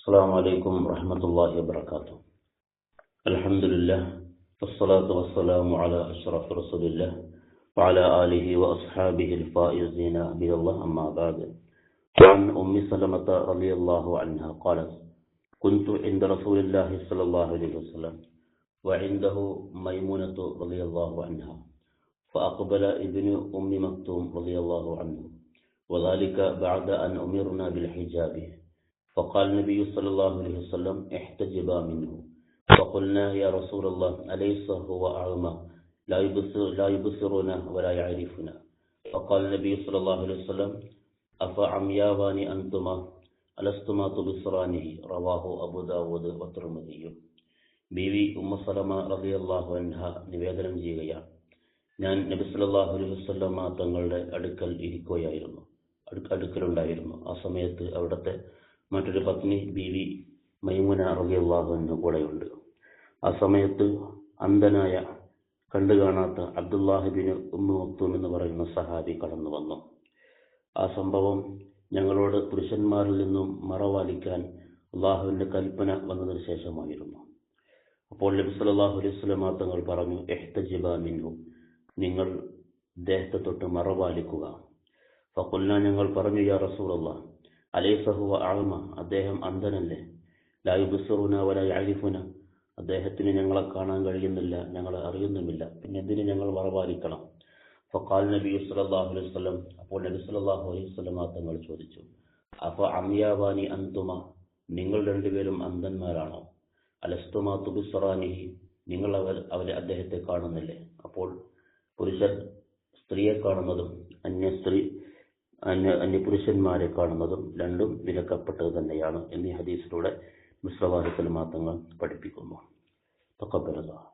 السلام عليكم ورحمة الله وبركاته. الحمد لله والصلاة والسلام على أشرف رسول الله وعلى آله وأصحابه الفائزين بالله أما بعد. عن أم سلمة رضي الله عنها قالت: كنت عند رسول الله صلى الله عليه وسلم وعنده ميمونة رضي الله عنها، فأقبل ابن أم مكتوم رضي الله عنه، وذلك بعد أن أمرنا بالحجاب. فقال النبي صلى الله عليه وسلم: احتجبا منه. فقلنا: يا رسول الله، أليس هو أعمى لا يبصرنا ولا يعرفنا؟ فقال النبي صلى الله عليه وسلم: أفعمياوان أنتما ألستما تبصرانه؟ رواه أبو داود والترمذي. ബീവി ഉമ്മ സലമ റളിയല്ലാഹു അൻഹ നിവേദനം ചെയ്യുകയാണ്: ഞാൻ നബി സല്ലല്ലാഹു അലൈഹി വസല്ലം തങ്ങളുടെ അടുക്കലുണ്ടായിരുന്നു. ആ സമയത്ത് അവിടുത്തെ മറ്റൊരു പത്നി ബീവി മൈമുന റളിയല്ലാഹു അൻഹ കൂടെയുണ്ട്. ആ സമയത്ത് അന്ധനായ കണ്ടു കാണാത്ത അബ്ദുല്ലാഹി ബിൻ ഉമ്മു മക്തൂം എന്ന് പറയുന്ന സഹാബി കടന്നു വന്നു. ആ സംഭവം ഞങ്ങളോട് പുരുഷന്മാരിൽ നിന്നും മറവാലിക്കാൻ അള്ളാഹുവിന്റെ കൽപ്പന വന്നതിന് ശേഷമായിരുന്നു. അപ്പോൾ നബി സല്ലല്ലാഹു അലൈഹി വസല്ലം തങ്ങൾ പറഞ്ഞു: ഇഹ്തജിബ മിൻഹു, നിങ്ങൾ അദ്ദേഹത്തെ തൊട്ട് മറവാലിക്കുക. ഫഖുൽനാ, ഞങ്ങൾ പറഞ്ഞു: യാ റസൂലല്ലാഹ്, അലൈസ ഹുവ അഅമ, അദ്ദേഹം അന്ധനല്ലേ? ലാ യുബ്സിറുന വലാ യഅരിഫുന, അദ്ദേഹത്തിന് ഞങ്ങളെ കാണാൻ കഴിയുന്നില്ല, ഞങ്ങളെ അറിയുന്നുമില്ല, പിന്നെ എന്തിന് ഞങ്ങൾ മറവാലിക്കണം? ഫഖാല നബി സല്ലല്ലാഹു അലൈഹി വസല്ലം, അപ്പോൾ നബി സല്ലല്ലാഹു അലൈഹി വസല്ലം തങ്ങൾ ചോദിച്ചു: അഫ അംയാവാനി അൻതുമ, നിങ്ങൾ രണ്ടുപേരും അന്ധന്മാരാണോ? അലസ്തുമാ തുബ്സിറാനിഹി, നിങ്ങൾ അവരെ അദ്ദേഹത്തെ കാണുന്നില്ലേ? അപ്പോൾ പുരുഷൻ സ്ത്രീയെ കാണുന്നതും അന്യ പുരുഷന്മാരെ കാണുന്നതും രണ്ടും വിലക്കപ്പെട്ടത് തന്നെയാണ് എന്നീ ഹദീസിലൂടെ മുസ്ലിം തങ്ങൾ പഠിപ്പിക്കുന്നു. തഖബ്ബലല്ലാഹ്.